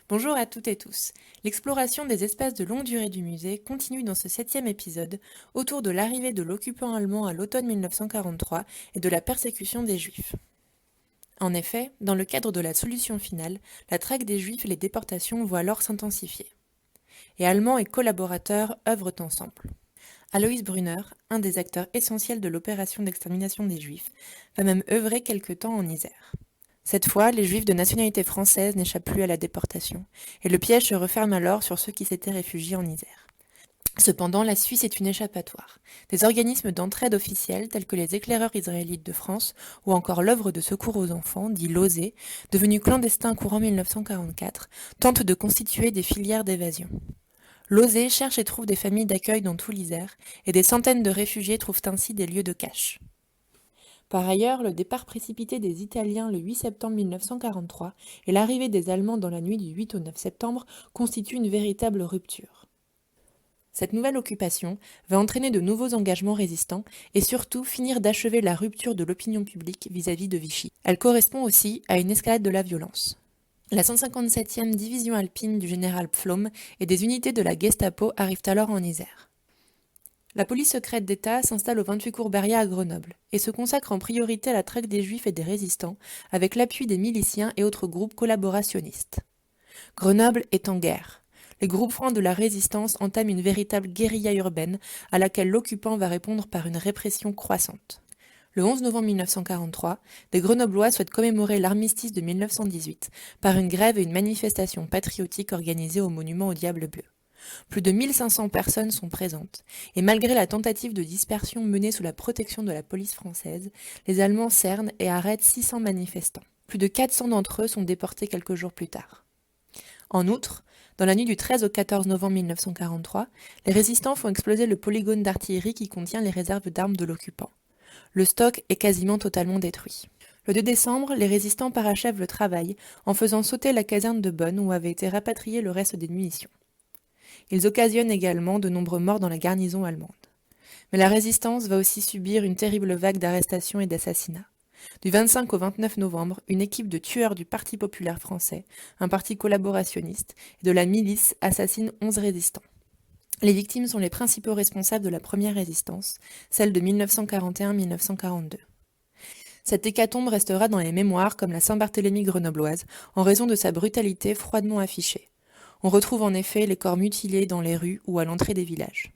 Bonjour à toutes et tous. L'exploration des espaces de longue durée du musée continue dans ce 7e épisode autour de l'arrivée de l'occupant allemand à l'automne 1943 et de la persécution des Juifs. En effet, dans le cadre de la solution finale, la traque des Juifs et les déportations vont alors s'intensifier. Et Allemands et collaborateurs œuvrent ensemble. Alois Brunner, un des acteurs essentiels de l'opération d'extermination des Juifs, va même œuvrer quelque temps en Isère. Cette fois, les Juifs de nationalité française n'échappent plus à la déportation, et le piège se referme alors sur ceux qui s'étaient réfugiés en Isère. Cependant, la Suisse est une échappatoire. Des organismes d'entraide officiels tels que les éclaireurs israélites de France ou encore l'œuvre de secours aux enfants, dit l'OSE, devenu clandestin courant 1944, tentent de constituer des filières d'évasion. L'OSE cherche et trouve des familles d'accueil dans tout l'Isère, et des centaines de réfugiés trouvent ainsi des lieux de cache. Par ailleurs, le départ précipité des Italiens le 8 septembre 1943 et l'arrivée des Allemands dans la nuit du 8 au 9 septembre constituent une véritable rupture. Cette nouvelle occupation va entraîner de nouveaux engagements résistants et surtout finir d'achever la rupture de l'opinion publique vis-à-vis de Vichy. Elle correspond aussi à une escalade de la violence. La 157e division alpine du général Pflaum et des unités de la Gestapo arrivent alors en Isère. La police secrète d'État s'installe au 28 cours Beria à Grenoble et se consacre en priorité à la traque des Juifs et des résistants, avec l'appui des miliciens et autres groupes collaborationnistes. Grenoble est en guerre. Les groupes francs de la résistance entament une véritable guérilla urbaine à laquelle l'occupant va répondre par une répression croissante. Le 11 novembre 1943, des Grenoblois souhaitent commémorer l'armistice de 1918 par une grève et une manifestation patriotique organisée au monument au Diable bleu. Plus de 1500 personnes sont présentes, et malgré la tentative de dispersion menée sous la protection de la police française, les Allemands cernent et arrêtent 600 manifestants. Plus de 400 d'entre eux sont déportés quelques jours plus tard. En outre, dans la nuit du 13 au 14 novembre 1943, les résistants font exploser le polygone d'artillerie qui contient les réserves d'armes de l'occupant. Le stock est quasiment totalement détruit. Le 2 décembre, les résistants parachèvent le travail en faisant sauter la caserne de Bonn où avait été rapatrié le reste des munitions. Ils occasionnent également de nombreux morts dans la garnison allemande. Mais la résistance va aussi subir une terrible vague d'arrestations et d'assassinats. Du 25 au 29 novembre, une équipe de tueurs du Parti populaire français, un parti collaborationniste, et de la milice assassine 11 résistants. Les victimes sont les principaux responsables de la première résistance, celle de 1941-1942. Cette hécatombe restera dans les mémoires comme la Saint-Barthélemy grenobloise, en raison de sa brutalité froidement affichée. On retrouve en effet les corps mutilés dans les rues ou à l'entrée des villages.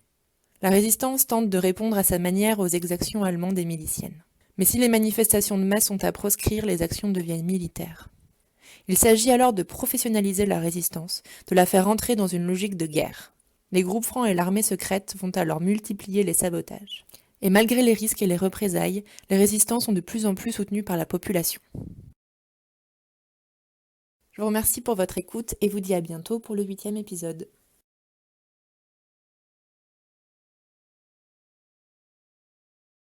La résistance tente de répondre à sa manière aux exactions allemandes et miliciennes. Mais si les manifestations de masse sont à proscrire, les actions deviennent militaires. Il s'agit alors de professionnaliser la résistance, de la faire entrer dans une logique de guerre. Les groupes francs et l'armée secrète vont alors multiplier les sabotages. Et malgré les risques et les représailles, les résistants sont de plus en plus soutenus par la population. Je vous remercie pour votre écoute et vous dis à bientôt pour le 8e épisode.